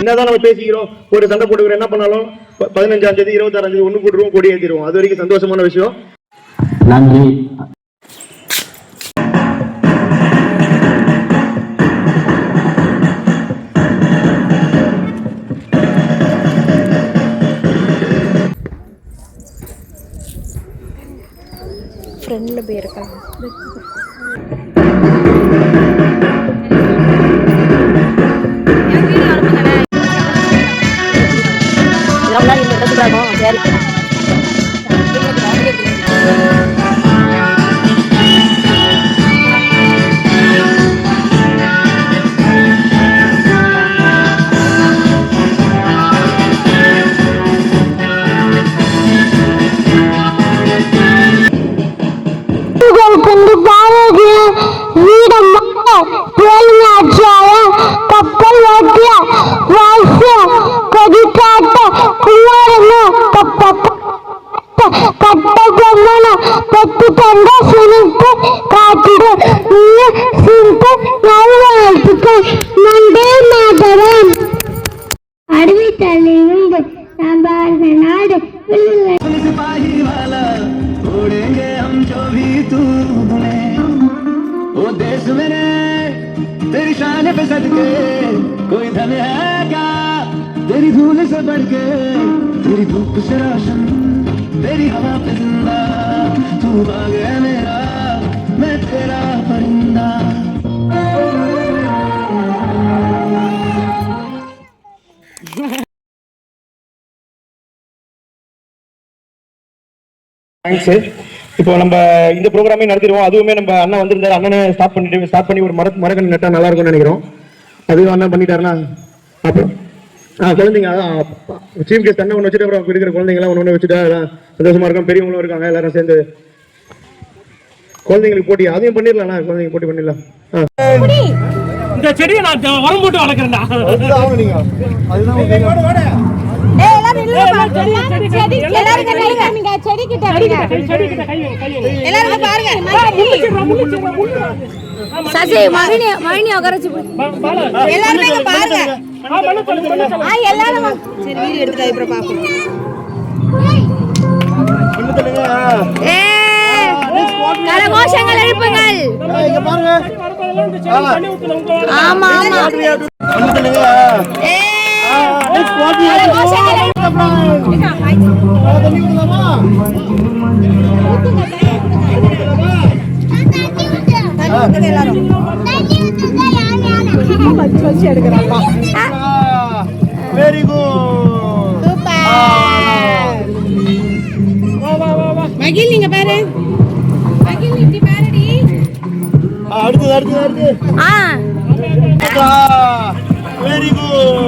என்னதான் நம்ம பேசிக்கிறோம், ஒரு சண்டை போட்டுக்கிறோம், என்ன பண்ணாலும் 15ஆம் தேதி 26ஆம் தேதி ஒண்ணு கூட்டுருவோம், கொடி ஏற்றிடுவோம். அது வரைக்கும் சந்தோஷமான விஷயம். நன்றி. ஃப்ரெண்ட்ல போயிருக்காங்க. கப்பல் ஓட்டிய கொடிக்காட்ட கட்டபொம்மன பெற்று தந்த சிரித்து காட்டிடு சிரித்து நல்வாழ்த்துக்கள். நன்றி மாதவன். அருவி தலையிருந்து நம்பார்ந்த நாடு देश मेरे तेरी शान पे सदके कोई धन है क्या, तेरी धूल से बढ़ के, तेरी धूप से रोशन, तेरी हवा पे जिंदा, तू बाग है मेरा, मैं तेरा परिंदा. இப்போ நம்ம இந்த ப்ரோக்ராமே நடத்திடுவோம். அதுவுமே நம்ம அண்ணன் வந்திருந்தாரு, அண்ணனை ஸ்டார்ட் பண்ணி ஒரு மரக்கன்று நட்டா நல்லா இருக்கும்னு நினைக்கிறோம். அதுவும் அண்ணன் பண்ணிட்டாருன்னா அப்புறம் குழந்தைங்க சீஃப் கெஸ்ட் அண்ணன் ஒன்று வச்சுட்டு அப்புறம் இருக்கிற குழந்தைங்களாம் ஒன்று வச்சுட்டா சந்தோஷமா இருக்கும். பெரியவங்களும் இருக்காங்க, எல்லாரும் சேர்ந்து குழந்தைங்களுக்கு போட்டி அதையும் பண்ணிடலாம். குழந்தைங்க போட்டி பண்ணிடலாம். இந்த செடியை நான் உரம் போட்டு வளர்க்குறேன்டா. கரகோஷங்கள் எழுப்புங்கள். ஆமா ஆமா வெரி குட். மகிழ் நீங்க பாரு, மகிழ் இப்படி பாருடி. அடுத்து வெரி குட்.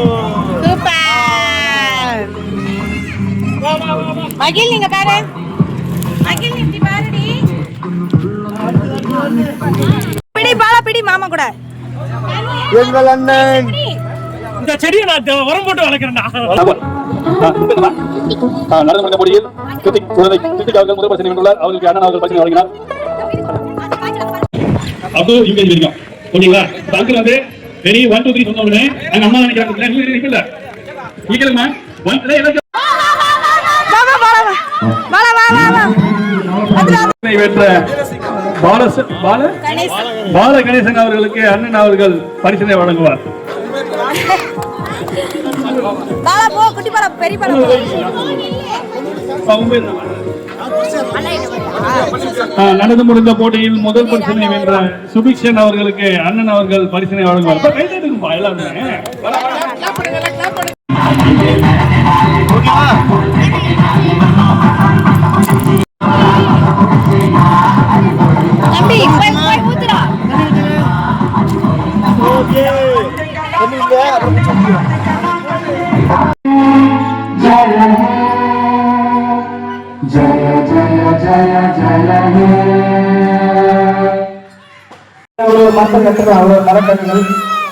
சூப்பர். மகிழ் நீங்க பாரு, மகிழ் இப்படி பாருடி. பிடி பால பிடி மாமா கூட. எங்கள் அண்ணன் இந்த செடியை நான் உரம் போட்டு வளர்க்குறேன்டா. நடந்து முடிந்த போட்டியில் அவர்கள் முதல் பரிசனை வென்றுள்ளார். அவர்களுக்கு அண்ணன் அவர்கள் பரிசனை வழங்கினார். அப்போ இங்க இருக்கோம் ஓகேங்களா. அங்கிள் வந்து ரெடி 1 2 3 சொன்ன உடனே அங்க அம்மா நினைக்கிறாங்க நீங்க இருக்கல நீங்களுமா 1 2 எல்லாரும் வென்ற பால கணேசன் அவர்களுக்கு அண்ணன் அவர்கள் பரிசனை வழங்குவார். நடந்து முடிந்த போட்டியில் முதல் பரிசனை வென்ற சுபிக்ஷன் அவர்களுக்கு அண்ணன் அவர்கள் பரிசனை வழங்குவார். மக்கள் கட்டுறோம் அவ்வளவு மரக்கன்றுகள்.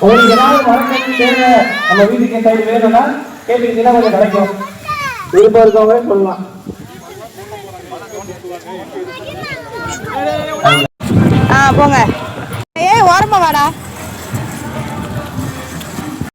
உங்களுக்கு ஏதாவது மரக்கன்று தேவை நம்ம வீட்டுக்கு சைடு வேணும்னா கேட்டுக்கிட்டீங்கன்னா கொஞ்சம் கிடைக்கும். விருப்பம் இருக்கவங்க சொல்லலாம். போங்க. ஓரமா வாடா.